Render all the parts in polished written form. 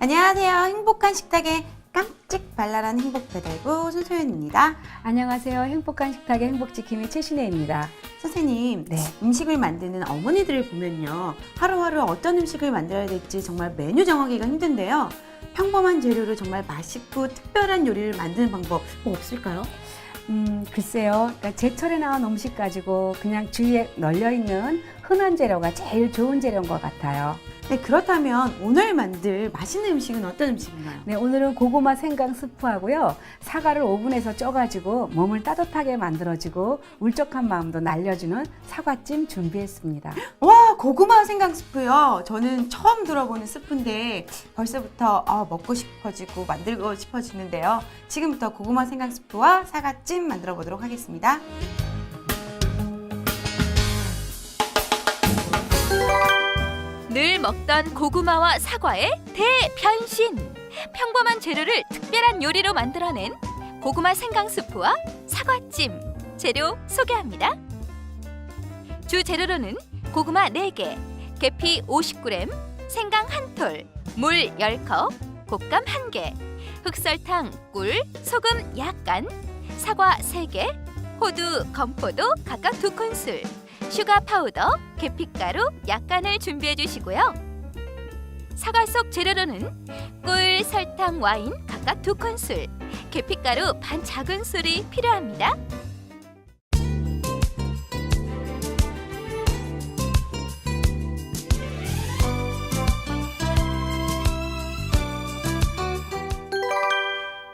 안녕하세요. 행복한 식탁의 깜찍 발랄한 행복배달부 손소연입니다. 안녕하세요. 행복한 식탁의 행복지킴이 최신혜입니다. 선생님, 네. 음식을 만드는 어머니들을 보면요. 하루하루 어떤 음식을 만들어야 될지 정말 메뉴 정하기가 힘든데요. 평범한 재료로 정말 맛있고 특별한 요리를 만드는 방법 뭐 없을까요? 글쎄요. 그러니까 제철에 나온 음식 가지고 그냥 주위에 널려있는 흔한 재료가 제일 좋은 재료인 것 같아요. 네, 그렇다면 오늘 만들 맛있는 음식은 어떤 음식인가요? 네, 오늘은 고구마 생강 스프하고요. 사과를 오븐에서 쪄가지고 몸을 따뜻하게 만들어주고 울적한 마음도 날려주는 사과찜 준비했습니다. 와, 고구마 생강 스프요. 저는 처음 들어보는 스프인데 벌써부터 먹고 싶어지고 만들고 싶어지는데요. 지금부터 고구마 생강 스프와 사과찜 만들어 보도록 하겠습니다. 늘 먹던 고구마와 사과의 대변신! 평범한 재료를 특별한 요리로 만들어낸 고구마 생강 스프와 사과찜! 재료 소개합니다. 주 재료로는 고구마 4개, 계피 50g, 생강 1톨, 물 10컵, 곶감 1개, 흑설탕, 꿀, 소금 약간, 사과 3개, 호두, 건포도 각각 2큰술, 슈가 파우더, 계피가루 약간을 준비해 주시고요. 사과 속 재료로는 꿀, 설탕, 와인 각각 2큰술, 계피가루 반 작은술이 필요합니다.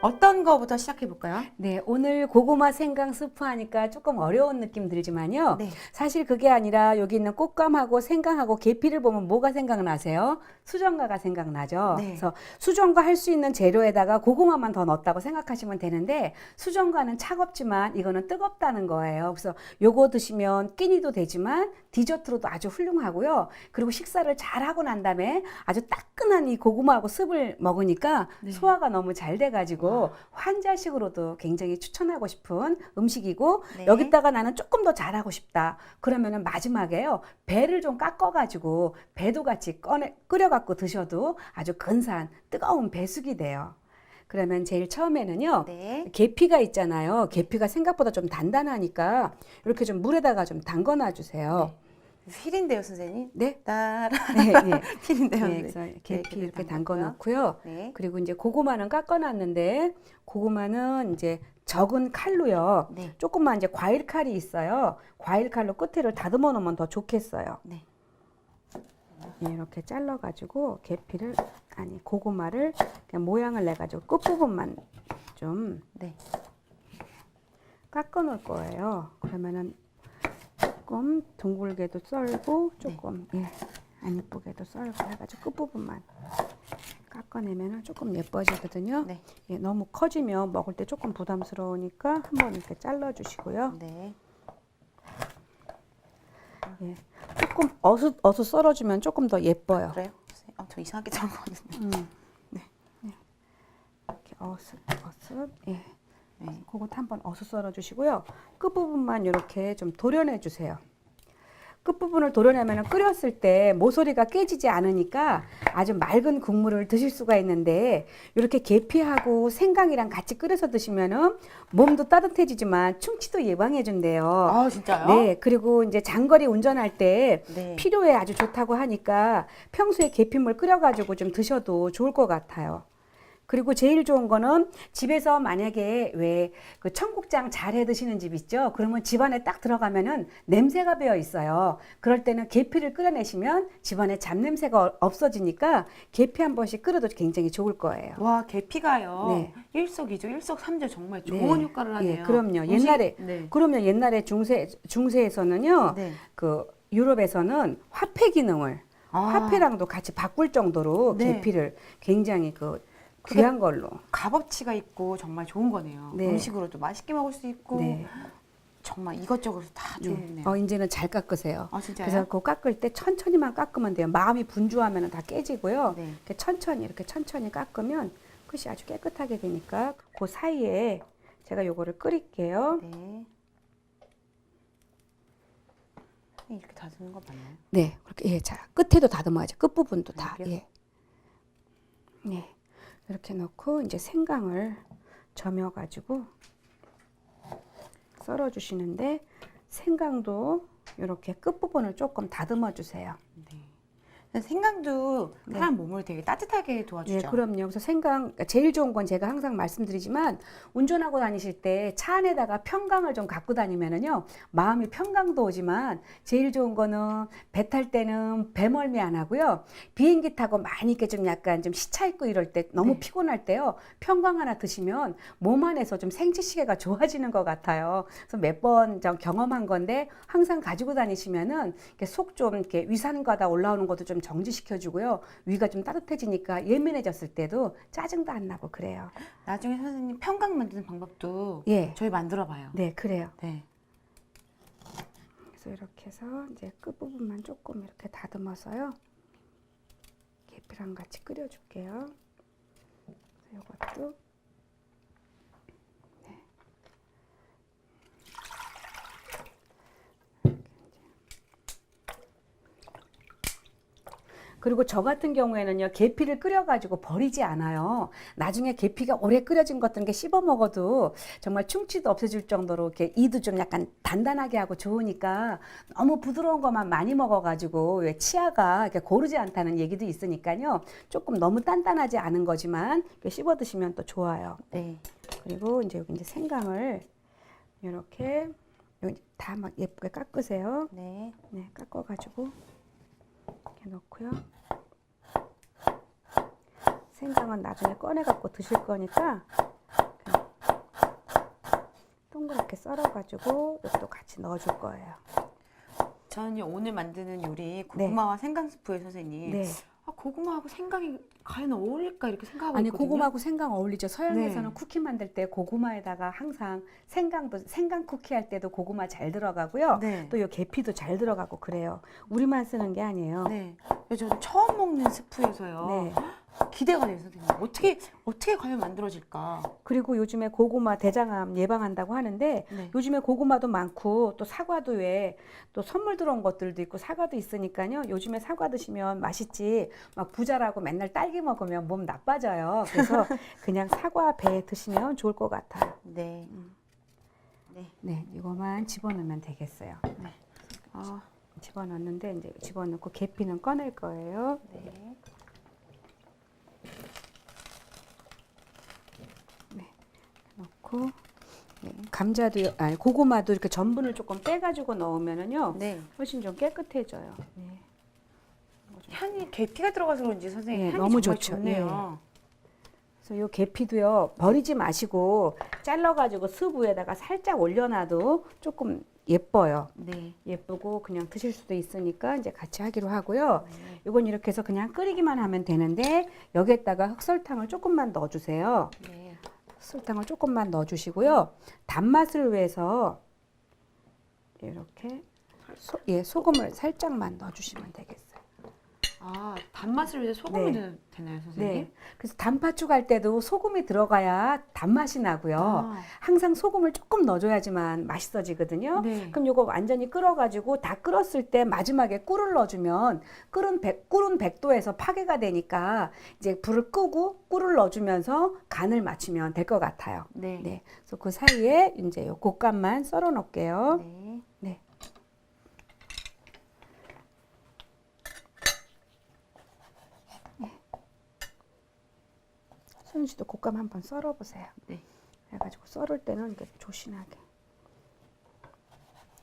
어떤 거부터 시작해 볼까요? 네, 오늘 고구마 생강 스프 하니까 조금 어려운 느낌 들지만요. 네. 사실 그게 아니라 여기 있는 꽃감하고 생강하고 계피를 보면 뭐가 생각나세요? 수정과가 생각나죠. 네. 그래서 수정과 할 수 있는 재료에다가 고구마만 더 넣었다고 생각하시면 되는데 수정과는 차갑지만 이거는 뜨겁다는 거예요. 그래서 요거 드시면 끼니도 되지만 디저트로도 아주 훌륭하고요. 그리고 식사를 잘 하고 난 다음에 아주 따끈한 이 고구마하고 습을 먹으니까 네. 소화가 너무 잘 돼가지고 환자식으로도 굉장히 추천하고 싶은 음식이고 네. 여기다가 나는 조금 더 잘하고 싶다. 그러면은 마지막에요. 배를 좀 깎아가지고 배도 같이 끓여갖고 드셔도 아주 근사한 뜨거운 배숙이 돼요. 그러면 제일 처음에는요. 네. 계피가 있잖아요. 계피가 생각보다 좀 단단하니까 이렇게 좀 물에다가 좀 담궈놔 주세요. 휠인데요, 선생님. 네? 따라. 네, 네. 휠인데요. 네, 그래서 계피 이렇게 담궈 놓고요. 네. 그리고 이제 고구마는 깎아놨는데 고구마는 이제 적은 칼로요. 네. 조금만 이제 과일 칼이 있어요. 과일 칼로 끝을 다듬어 놓으면 더 좋겠어요. 네. 네, 이렇게 잘라가지고 계피를 고구마를 그냥 모양을 내가지고 끝 부분만 좀 네. 깎아 놓을 거예요. 그러면은 조금 둥글게도 썰고 조금 안 예쁘게도 썰고 해가지고 끝 부분만 깎아내면 조금 예뻐지거든요. 네. 예, 너무 커지면 먹을 때 조금 부담스러우니까 한번 이렇게 잘라주시고요. 네. 예, 조금 어슷 썰어주면 조금 더 예뻐요. 그래요? 저 이상하게 자른 거 같은데. 네. 이렇게 어슷. 예. 네. 그것 한번 어슷 썰어주시고요. 끝 부분만 이렇게 좀 도려내 주세요. 끝부분을 도려내면 끓였을 때 모서리가 깨지지 않으니까 아주 맑은 국물을 드실 수가 있는데 이렇게 계피하고 생강이랑 같이 끓여서 드시면은 몸도 따뜻해지지만 충치도 예방해 준대요. 아, 진짜요? 네, 그리고 이제 장거리 운전할 때 네. 필요에 아주 좋다고 하니까 평소에 계피물 끓여가지고 좀 드셔도 좋을 것 같아요. 그리고 제일 좋은 거는 집에서 만약에 왜 그 청국장 잘 해 드시는 집 있죠? 그러면 집안에 딱 들어가면은 냄새가 배어 있어요. 그럴 때는 계피를 끓여내시면 집안에 잡냄새가 없어지니까 계피 한 번씩 끓여도 굉장히 좋을 거예요. 와, 계피가요. 네. 일석이조, 일석삼조 정말 좋은 네. 효과를 하네요. 예, 그럼요. 네. 옛날에 중세에서는요. 네. 그 유럽에서는 화폐 기능을 화폐랑도 같이 바꿀 정도로 네. 계피를 굉장히 귀한 걸로. 값어치가 있고 정말 좋은 거네요. 네. 음식으로도 맛있게 먹을 수 있고 네. 정말 이것저것 다 좋네요. 이제는 잘 깎으세요. 아, 진짜요? 그래서 그거 깎을 때 천천히만 깎으면 돼요. 마음이 분주하면 다 깨지고요. 네. 이렇게 천천히 깎으면 끝이 아주 깨끗하게 되니까 그 사이에 제가 요거를 끓일게요. 네. 이렇게 다지는 거 맞나요? 네, 그렇게 자 끝에도 다듬어야죠. 끝 부분도 다. 여기요? 예. 네, 이렇게 넣고 이제 생강을 저며가지고 썰어주시는데 생강도 이렇게 끝부분을 조금 다듬어 주세요. 생강도 네. 사람 몸을 되게 따뜻하게 도와주죠. 네, 그럼요. 그래서 생강 그러니까 제일 좋은 건 제가 항상 말씀드리지만 운전하고 다니실 때 차 안에다가 평강을 좀 갖고 다니면은요 마음이 평강도 오지만 제일 좋은 거는 배 탈 때는 배멀미 안 하고요 비행기 타고 많이 이렇게 좀 약간 좀 시차 있고 이럴 때 너무 네. 피곤할 때요 평강 하나 드시면 몸 안에서 좀 생체시계가 좋아지는 것 같아요. 그래서 몇 번 경험한 건데 항상 가지고 다니시면은 속 좀 이렇게 위산과다 올라오는 것도 좀 정지시켜주고요. 위가 좀 따뜻해지니까 예민해졌을 때도 짜증도 안 나고 그래요. 나중에 선생님 평강 만드는 방법도 예. 저희 만들어 봐요. 네, 그래요. 네. 그래서 이렇게 해서 이제 끝부분만 조금 이렇게 다듬어서요. 계피랑 같이 끓여줄게요. 이것도 그리고 저 같은 경우에는요 계피를 끓여가지고 버리지 않아요. 나중에 계피가 오래 끓여진 것들은 게 씹어 먹어도 정말 충치도 없어질 정도로 이렇게 이도 좀 약간 단단하게 하고 좋으니까 너무 부드러운 것만 많이 먹어가지고 왜 치아가 이렇게 고르지 않다는 얘기도 있으니까요. 조금 너무 단단하지 않은 거지만 이렇게 씹어 드시면 또 좋아요. 네. 그리고 이제 여기 이제 생강을 이렇게 여기 다 막 예쁘게 깎으세요. 네. 네, 깎아가지고 이렇게 넣고요. 생강은 나중에 꺼내 갖고 드실 거니까 그냥 동그랗게 썰어가지고 이것도 같이 넣어줄 거예요. 저는 오늘 만드는 요리 고구마와 생강 스프예요, 선생님. 네. 아, 고구마하고 생강이 과연 어울릴까 이렇게 생각하고 아니 있거든요. 고구마하고 생강 어울리죠. 서양에서는 네. 쿠키 만들 때 고구마에다가 항상 생강 쿠키 할 때도 고구마 잘 들어가고요. 네. 또 요 계피도 잘 들어가고 그래요. 우리만 쓰는 게 아니에요. 네. 저는 처음 먹는 스프여서요. 네. 기대가 돼요, 선생님. 어떻게 과연 만들어질까? 그리고 요즘에 고구마 대장암 예방한다고 하는데 네. 요즘에 고구마도 많고 또 사과도 왜 또 선물 들어온 것들도 있고 사과도 있으니까요. 요즘에 사과 드시면 맛있지 막 부자라고 맨날 딸기 먹으면 몸 나빠져요. 그래서 그냥 사과 배 드시면 좋을 것 같아요. 네. 네. 네, 이거만 집어넣으면 되겠어요. 네. 아, 집어넣는데 이제 집어넣고 계피는 꺼낼 거예요. 네. 넣고 감자도 아니 고구마도 이렇게 전분을 조금 빼가지고 넣으면은요 네. 훨씬 좀 깨끗해져요. 네. 향이 계피가 들어가서 그런지 선생님 예, 향이 너무 정말 좋죠. 좋네요. 그래서 요 계피도요 버리지 마시고 잘라가지고 습 위에다가 살짝 올려놔도 조금 예뻐요. 네. 예쁘고 그냥 드실 수도 있으니까 이제 같이 하기로 하고요. 네. 이건 이렇게 해서 그냥 끓이기만 하면 되는데 여기에다가 흑설탕을 조금만 넣어주세요. 네. 설탕을 조금만 넣어주시고요. 단맛을 위해서 이렇게 소금을 살짝만 넣어주시면 되겠어요. 아, 단맛을 위해서 소금이 네. 되나요, 선생님? 네. 그래서 단팥죽 할 때도 소금이 들어가야 단맛이 나고요. 아. 항상 소금을 조금 넣어줘야지만 맛있어지거든요. 네. 그럼 요거 완전히 끓어가지고 다 끓었을 때 마지막에 꿀을 넣어주면 꿀은 100도에서 파괴가 되니까 이제 불을 끄고 꿀을 넣어주면서 간을 맞추면 될 것 같아요. 네. 네. 그래서 그 사이에 이제 요 곶감만 썰어 놓을게요. 네. 네. 소연 씨도 곶감 한번 썰어 보세요. 네. 그래가지고 썰을 때는 이렇게 조심하게.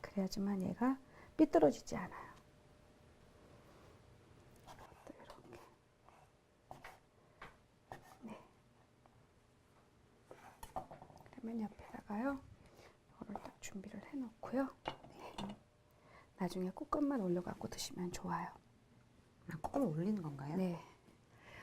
그래야지만 얘가 삐뚤어지지 않아요. 또 이렇게. 네. 그러면 옆에다가요. 이거를 딱 준비를 해놓고요. 네. 나중에 곶감만 올려갖고 드시면 좋아요. 아, 콩을 올리는 건가요? 네.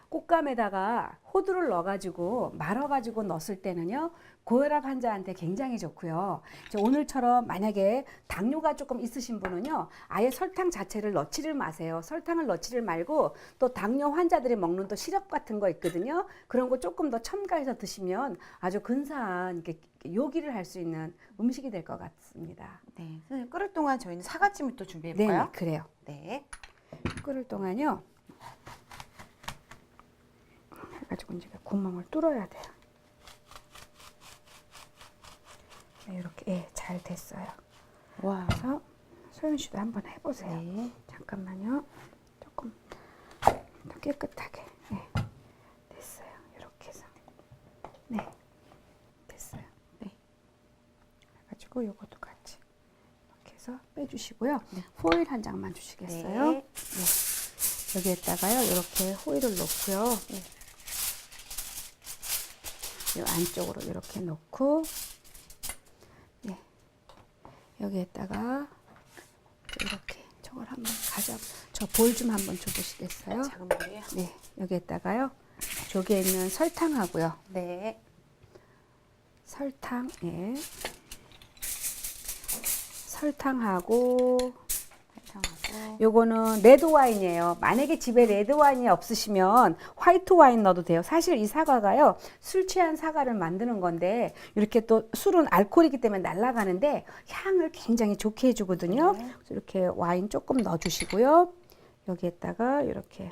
곶감에다가 호두를 넣어가지고 말아가지고 넣었을 때는요 고혈압 환자한테 굉장히 좋고요. 오늘처럼 만약에 당뇨가 조금 있으신 분은요 아예 설탕 자체를 넣지를 마세요. 설탕을 넣지를 말고 또 당뇨 환자들이 먹는 또 시럽 같은 거 있거든요. 그런 거 조금 더 첨가해서 드시면 아주 근사한 이렇게 요기를 할 수 있는 음식이 될 것 같습니다. 네. 선생님 끓을 동안 저희는 사과찜을 또 준비해 네, 볼까요? 그래요. 네. 끓을 동안요. 해가지고 이제 구멍을 뚫어야 돼요. 네, 이렇게 잘 됐어요. 와. 그래서 소연 씨도 한번 해보세요. 네. 잠깐만요. 조금 더 깨끗하게. 네. 됐어요. 이렇게 해서. 네. 됐어요. 네. 해가지고 요것도 같이 이렇게 해서 빼주시고요. 네. 호일 한 장만 주시겠어요? 네. 네. 여기에다가요. 이렇게 호일을 놓고요. 네. 이 안쪽으로 이렇게 놓고, 네. 여기에다가 이렇게 저걸 한번 저 볼 좀 한번 줘보시겠어요? 작은 볼이요? 네, 여기에다가요. 저기에 있는 설탕하고요. 네. 설탕, 예. 설탕하고, 요거는 레드 와인이에요. 만약에 집에 레드 와인이 없으시면 화이트 와인 넣어도 돼요. 사실 이 사과가요, 술 취한 사과를 만드는 건데, 이렇게 또 술은 알코올이기 때문에 날아가는데 향을 굉장히 좋게 해주거든요. 네. 그래서 이렇게 와인 조금 넣어주시고요. 여기에다가 이렇게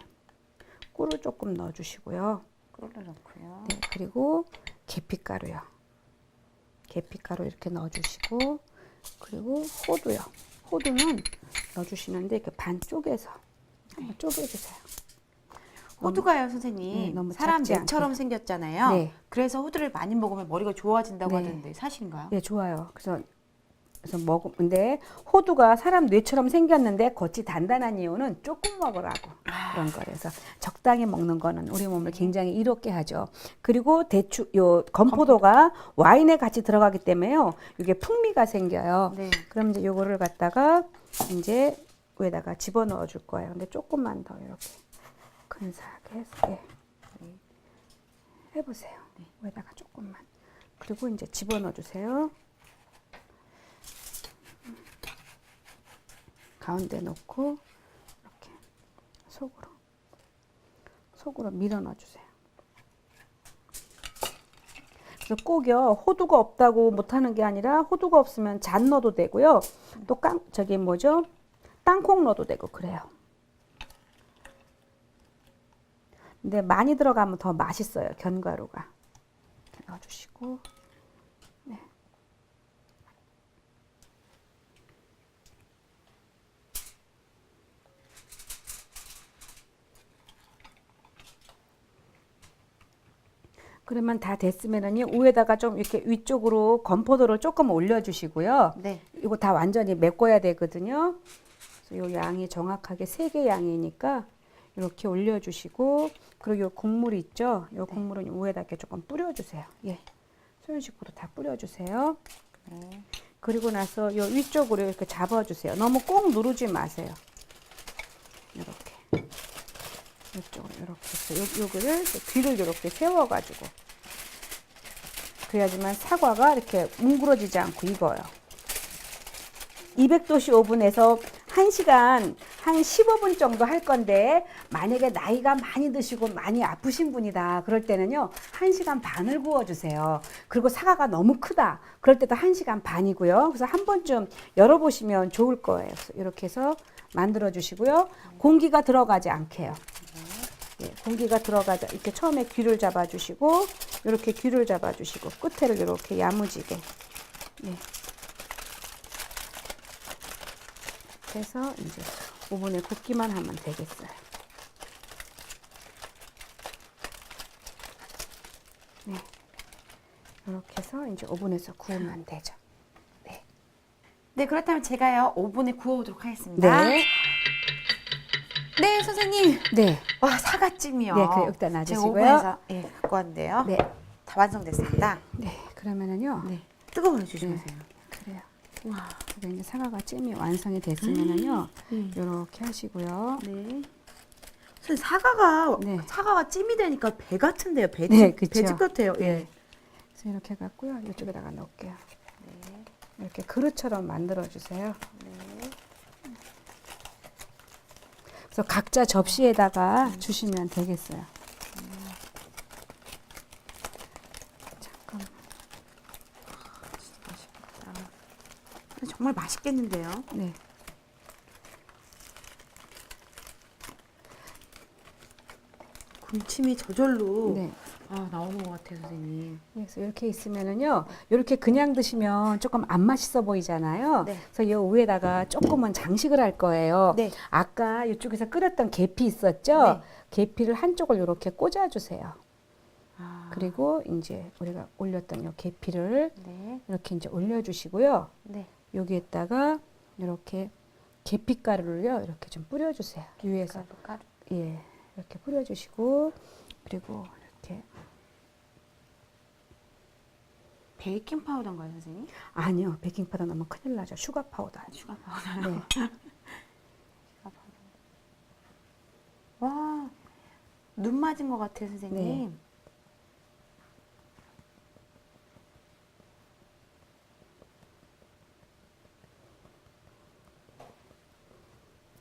꿀을 조금 넣어주시고요. 꿀을 넣고요. 네, 그리고 계피가루요. 계피가루 이렇게 넣어주시고, 그리고 호두요. 호두는 넣어주시는데 이렇게 반 쪼개서 한번 쪼개주세요. 호두가요, 선생님. 네, 너무 사람 작지 뇌처럼 않게. 생겼잖아요. 네. 그래서 호두를 많이 먹으면 머리가 좋아진다고 네. 하던데 사실인가요? 네, 좋아요. 그래서 먹는데 호두가 사람 뇌처럼 생겼는데 겉이 단단한 이유는 조금 먹으라고 그런 거라서 적당히 먹는 거는 우리 몸을 굉장히 이롭게 하죠. 그리고 대추 요 건포도가 와인에 같이 들어가기 때문에요. 이게 풍미가 생겨요. 네. 그럼 이제 요거를 갖다가 이제 위에다가 집어넣어 줄 거예요. 근데 조금만 더 이렇게 근사하게 해서 해보세요. 위에다가 조금만. 그리고 이제 집어넣어 주세요. 가운데 놓고 이렇게 속으로 밀어 넣어 주세요. 그래서 꼭요, 호두가 없다고 못하는 게 아니라 호두가 없으면 잣 넣어도 되고요. 또 땅콩 넣어도 되고 그래요. 근데 많이 들어가면 더 맛있어요, 견과류가. 이렇게 넣어주시고. 네. 그러면 다 됐으면은요, 위에다가 좀 이렇게 위쪽으로 건포도를 조금 올려주시고요. 네. 이거 다 완전히 메꿔야 되거든요. 그래서 요 양이 정확하게 3개 양이니까 이렇게 올려주시고, 그리고 요 국물 있죠? 요 국물은 위에다 이렇게 조금 뿌려주세요. 예. 소연식구도 다 뿌려주세요. 네. 그리고 나서 요 위쪽으로 이렇게 잡아주세요. 너무 꼭 누르지 마세요. 이렇게. 이쪽으로 이렇게 해서 요거를 귀를 이렇게 세워가지고. 그래야지만 사과가 이렇게 뭉그러지지 않고 익어요. 200도씨 오븐에서 1시간 한 15분 정도 할 건데, 만약에 나이가 많이 드시고 많이 아프신 분이다 그럴 때는요 1시간 반을 구워주세요. 그리고 사과가 너무 크다 그럴 때도 1시간 반이고요. 그래서 한 번쯤 열어보시면 좋을 거예요. 그래서 이렇게 해서 만들어 주시고요. 공기가 들어가지 않게요. 예, 공기가 들어가자 이렇게 처음에 귀를 잡아주시고, 이렇게 귀를 잡아주시고 끝에를 이렇게 야무지게. 예. 해서 이제 오븐에 굽기만 하면 되겠어요. 네. 이렇게 해서 이제 오븐에서 구우면 되죠. 네. 네, 그렇다면 제가요 오븐에 구워보도록 하겠습니다. 네. 네, 선생님. 네. 와, 사과찜이요. 네, 그 여기다 제가 놔주시고요. 오븐에서 갖고 왔는데요. 네. 다 완성됐습니다. 네. 그러면은요. 네. 뜨거운 주시면서요. 그래요. 와. 그리고 이제 사과가 찜이 완성이 됐으면은요. 네. 이렇게 하시고요. 네. 선생님, 네. 사과가 찜이 되니까 배 같은데요. 배즙, 네, 그쵸. 배즙 같아요. 예. 그래서 이렇게 해갖고요. 이쪽에다가 넣을게요. 이렇게 그릇처럼 만들어 주세요. 그래서 각자 접시에다가 주시면 되겠어요. 잠깐. 정말 맛있겠는데요. 네. 동치미 저절로 네. 나오는 것 같아요, 선생님. 그래서 이렇게 있으면은요, 이렇게 그냥 드시면 조금 안 맛있어 보이잖아요. 네. 그래서 이 위에다가 조금은 장식을 할 거예요. 네. 아까 이쪽에서 끓였던 계피 있었죠? 네. 계피를 한쪽을 이렇게 꽂아주세요. 아, 그리고 이제 우리가 올렸던 이 계피를 네. 이렇게 이제 올려주시고요. 네. 여기에다가 이렇게 계피가루를요, 이렇게 좀 뿌려주세요. 위에서. 가루. 예, 이렇게 뿌려주시고, 그리고 이렇게. 베이킹 파우더인가요, 선생님? 아니요, 베이킹 파우더 넣으면 큰일 나죠. 슈가 파우더. 슈가 파우더. 네. 와, 눈 맞은 것 같아요, 선생님. 네.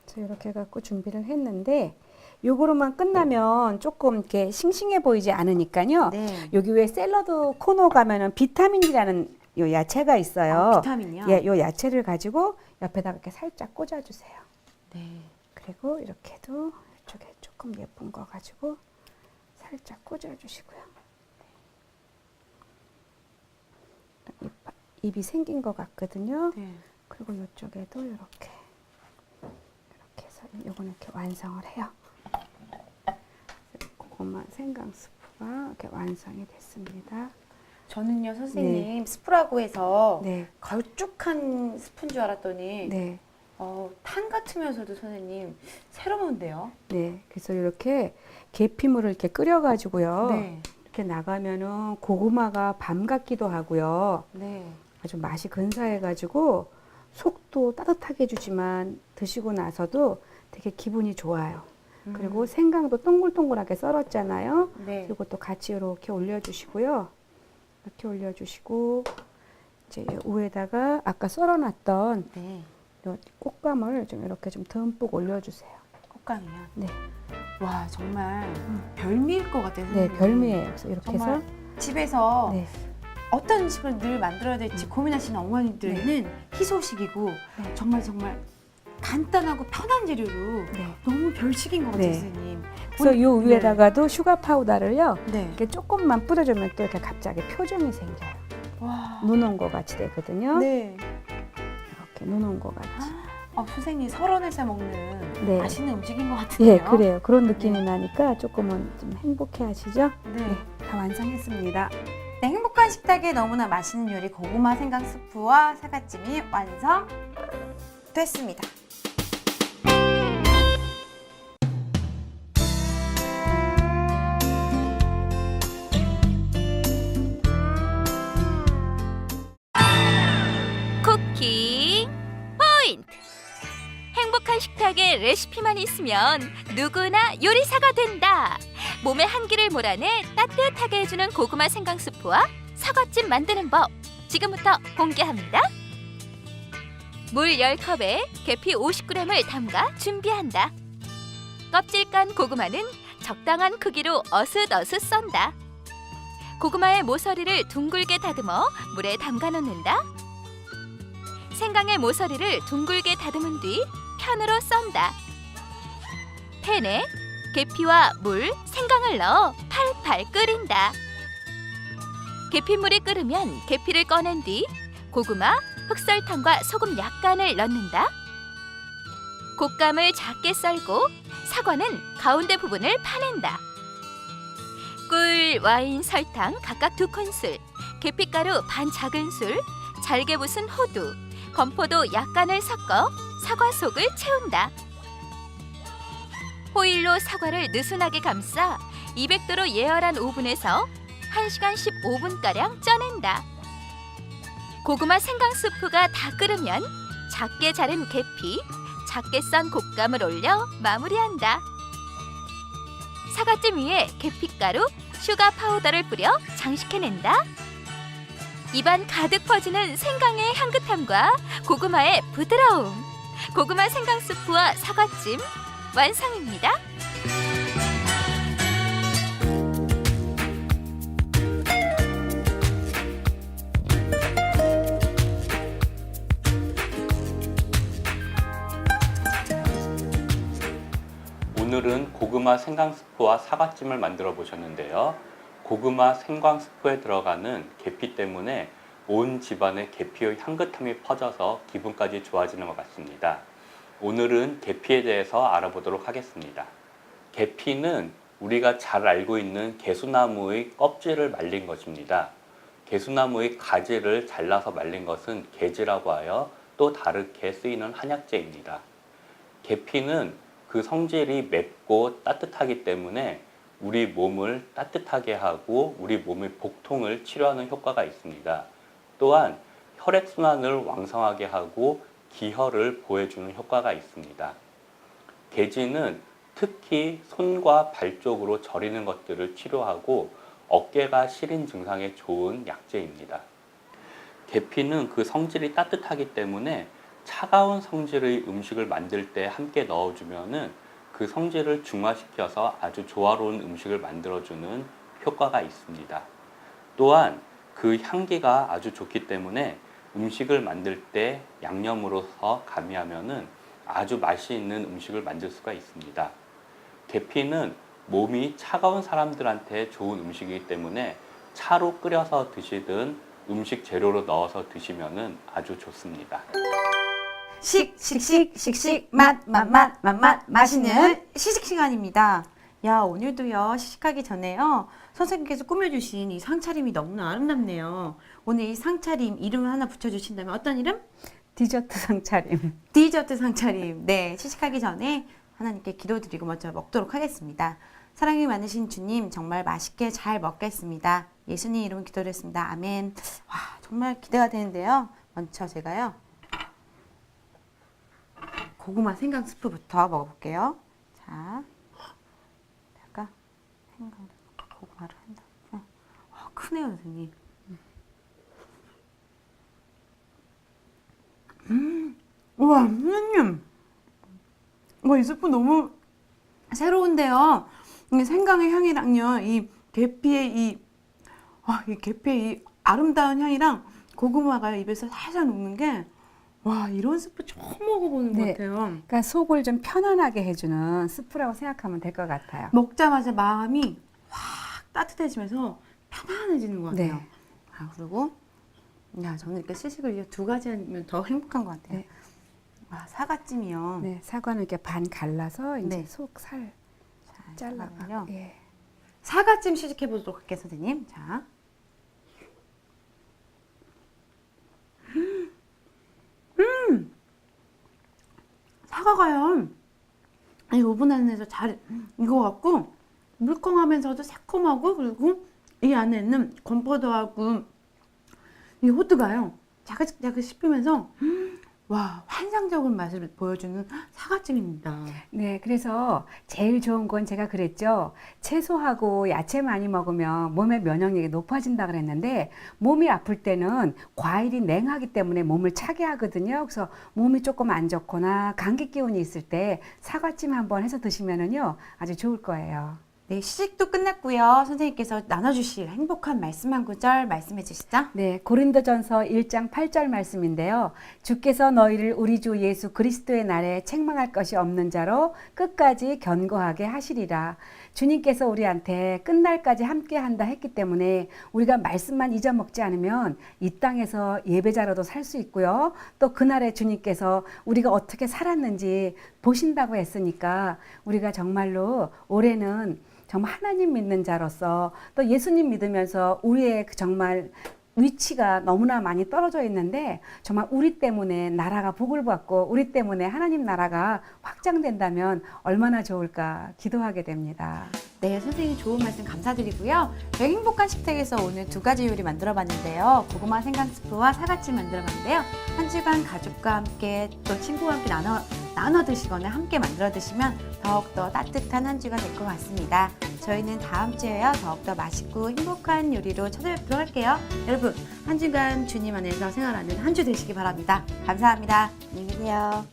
그래서 이렇게 해갖고 준비를 했는데, 요거로만 끝나면 조금 이렇게 싱싱해 보이지 않으니까요. 네. 여기 왜 샐러드 코너 가면은 비타민이라는 요 야채가 있어요. 비타민이요? 예, 요 야채를 가지고 옆에다가 이렇게 살짝 꽂아주세요. 네. 그리고 이렇게도 이쪽에 조금 예쁜 거 가지고 살짝 꽂아주시고요. 입이 생긴 것 같거든요. 네. 그리고 이쪽에도 이렇게 해서 요거는 이렇게 완성을 해요. 고구마 생강 스프가 이렇게 완성이 됐습니다. 저는요, 선생님, 스프라고 해서 네, 걸쭉한 스프인 줄 알았더니 네, 탄 같으면서도 선생님 새로운데요? 네. 그래서 이렇게 계피물을 이렇게 끓여가지고요. 네. 이렇게 나가면은 고구마가 밤 같기도 하고요. 네. 아주 맛이 근사해가지고 속도 따뜻하게 해주지만 드시고 나서도 되게 기분이 좋아요. 그리고 생강도 동글동글하게 썰었잖아요. 네. 그리고 또 같이 이렇게 올려주시고요. 이렇게 올려주시고 이제 위에다가 아까 썰어놨던 네. 요 꽃감을 좀 이렇게 좀 듬뿍 올려주세요. 꽃감이요. 네, 와, 정말 별미일 것 같아요. 네, 선생님. 별미예요. 그래서 이렇게 정말 해서 집에서 네, 어떤 음식을 늘 만들어야 될지 고민하시는 어머님들은 희소식이고 네. 정말 간단하고 편한 재료로 네. 너무 별식인 것 같아요, 네. 선생님. 그래서 요 네. 위에다가도 슈가 파우더를요. 네. 이렇게 조금만 뿌려주면 또 이렇게 갑자기 표정이 생겨요. 와. 눈 온 것 같이 되거든요. 네. 이렇게 눈 온 것 같이. 선생님 설원에서 먹는 네. 맛있는 음식인 것 같은데요. 예, 그래요. 그런 느낌이 네. 나니까 조금은 좀 행복해 하시죠? 네. 다 완성했습니다. 네, 행복한 식탁에 너무나 맛있는 요리 고구마 생강 스프와 사과찜이 완성됐습니다. 쿠킹 포인트! 행복한 식탁에 레시피만 있으면 누구나 요리사가 된다. 몸에 한기를 몰아내 따뜻하게 해주는 고구마 생강 스프와 사과찜 만드는 법 지금부터 공개합니다. 물 10컵에 계피 50g을 담가 준비한다. 껍질 깐 고구마는 적당한 크기로 어슷어슷 썬다. 고구마의 모서리를 둥글게 다듬어 물에 담가 놓는다. 생강의 모서리를 둥글게 다듬은 뒤 편으로 썬다. 팬에 계피와 물, 생강을 넣어 팔팔 끓인다. 계피물이 끓으면 계피를 꺼낸 뒤 고구마, 흑설탕과 소금 약간을 넣는다. 곶감을 작게 썰고 사과는 가운데 부분을 파낸다. 꿀, 와인, 설탕 각각 2큰술, 계피가루 반 작은술, 잘게 부순 호두, 건포도 약간을 섞어 사과 속을 채운다. 호일로 사과를 느슨하게 감싸 200도로 예열한 오븐에서 1시간 15분가량 쪄낸다. 고구마 생강 스프가 다 끓으면 작게 자른 계피, 작게 썬 곶감을 올려 마무리한다. 사과찜 위에 계피가루, 슈가 파우더를 뿌려 장식해낸다. 입안 가득 퍼지는 생강의 향긋함과 고구마의 부드러움. 고구마 생강 스프와 사과찜 완성입니다. 오늘은 고구마 고구마 생강 스프와 사과찜을 만들어 보셨는데요. 고구마 생강 스프에 들어가는 계피 때문에 온 집안에 계피의 향긋함이 퍼져서 기분까지 좋아지는 것 같습니다. 오늘은 계피에 대해서 알아보도록 하겠습니다. 계피는 우리가 잘 알고 있는 개수나무의 껍질을 말린 것입니다. 개수나무의 가지를 잘라서 말린 것은 계지라고 하여 또 다르게 쓰이는 한약재입니다. 계피는 그 성질이 맵고 따뜻하기 때문에 우리 몸을 따뜻하게 하고 우리 몸의 복통을 치료하는 효과가 있습니다. 또한 혈액순환을 왕성하게 하고 기혈을 보해주는 효과가 있습니다. 계지는 특히 손과 발 쪽으로 저리는 것들을 치료하고 어깨가 시린 증상에 좋은 약재입니다. 계피는 그 성질이 따뜻하기 때문에 차가운 성질의 음식을 만들 때 함께 넣어주면은 그 성질을 중화시켜서 아주 조화로운 음식을 만들어주는 효과가 있습니다. 또한 그 향기가 아주 좋기 때문에 음식을 만들 때 양념으로서 가미하면은 아주 맛이 있는 음식을 만들 수가 있습니다. 계피는 몸이 차가운 사람들한테 좋은 음식이기 때문에 차로 끓여서 드시든 음식 재료로 넣어서 드시면은 아주 좋습니다. 씩씩씩씩씩 맛맛맛맛맛 맛있는 시식 시간입니다. 야, 오늘도요 시식하기 전에요 선생님께서 꾸며주신 이 상차림이 너무나 아름답네요. 오늘 이 상차림 이름을 하나 붙여주신다면 어떤 이름? 디저트 상차림. 디저트 상차림. 네, 시식하기 전에 하나님께 기도드리고 먼저 먹도록 하겠습니다. 사랑이 많으신 주님, 정말 맛있게 잘 먹겠습니다. 예수님 이름으로 기도드렸습니다. 아멘. 와, 정말 기대가 되는데요. 먼저 제가요 고구마 생강 스프부터 먹어볼게요. 자, 제가 생강 고구마를 한다. 크네요, 선생님. 우와, 선생님. 와, 이 스프 너무 새로운데요. 이 생강의 향이랑요, 이 계피의 이 계피의 이 아름다운 향이랑 고구마가 입에서 살살 녹는 게, 와, 이런 스프 처음 먹어보는 것 같아요. 그러니까 속을 좀 편안하게 해주는 스프라고 생각하면 될 것 같아요. 먹자마자 마음이 확 따뜻해지면서 편안해지는 것 같아요. 네. 그리고 저는 이렇게 시식을 두 가지 하면 더 행복한 것 같아요. 네. 와, 사과찜이요. 네, 사과는 이렇게 반 갈라서 이제 네. 속 살 사과는요. 잘라가. 예. 사과찜 시식해 보도록 할게요, 선생님. 자. 사과가요. 이 오븐 안에서 잘 익어갖고 물컹하면서도 새콤하고, 그리고 이 안에 있는 건포도하고 이 호두가요 자글자글 씹히면서 와, 환상적인 맛을 보여주는 사과찜입니다. 네, 그래서 제일 좋은 건 제가 그랬죠. 채소하고 야채 많이 먹으면 몸의 면역력이 높아진다 그랬는데, 몸이 아플 때는 과일이 냉하기 때문에 몸을 차게 하거든요. 그래서 몸이 조금 안 좋거나 감기 기운이 있을 때 사과찜 한번 해서 드시면은요 아주 좋을 거예요. 네, 시식도 끝났고요. 선생님께서 나눠주실 행복한 말씀 한 구절 말씀해 주시죠. 네, 고린도전서 1장 8절 말씀인데요. 주께서 너희를 우리 주 예수 그리스도의 날에 책망할 것이 없는 자로 끝까지 견고하게 하시리라. 주님께서 우리한테 끝날까지 함께 한다 했기 때문에 우리가 말씀만 잊어먹지 않으면 이 땅에서 예배자로도 살 수 있고요. 또 그날에 주님께서 우리가 어떻게 살았는지 보신다고 했으니까 우리가 정말로 올해는 정말 하나님 믿는 자로서 또 예수님 믿으면서 우리의 정말 위치가 너무나 많이 떨어져 있는데, 정말 우리 때문에 나라가 복을 받고 우리 때문에 하나님 나라가 확장된다면 얼마나 좋을까 기도하게 됩니다. 네, 선생님 좋은 말씀 감사드리고요. 저희 행복한 식탁에서 오늘 두 가지 요리 만들어 봤는데요. 고구마 생강 스프와 사과찜 만들어 봤는데요. 한 주간 가족과 함께 또 친구와 함께 나눠 드시거나 함께 만들어 드시면 더욱더 따뜻한 한 주가 될 것 같습니다. 저희는 다음 주에요. 더욱더 맛있고 행복한 요리로 찾아뵙도록 할게요. 여러분, 한 주간 주님 안에서 생활하는 한 주 되시기 바랍니다. 감사합니다. 안녕히 계세요.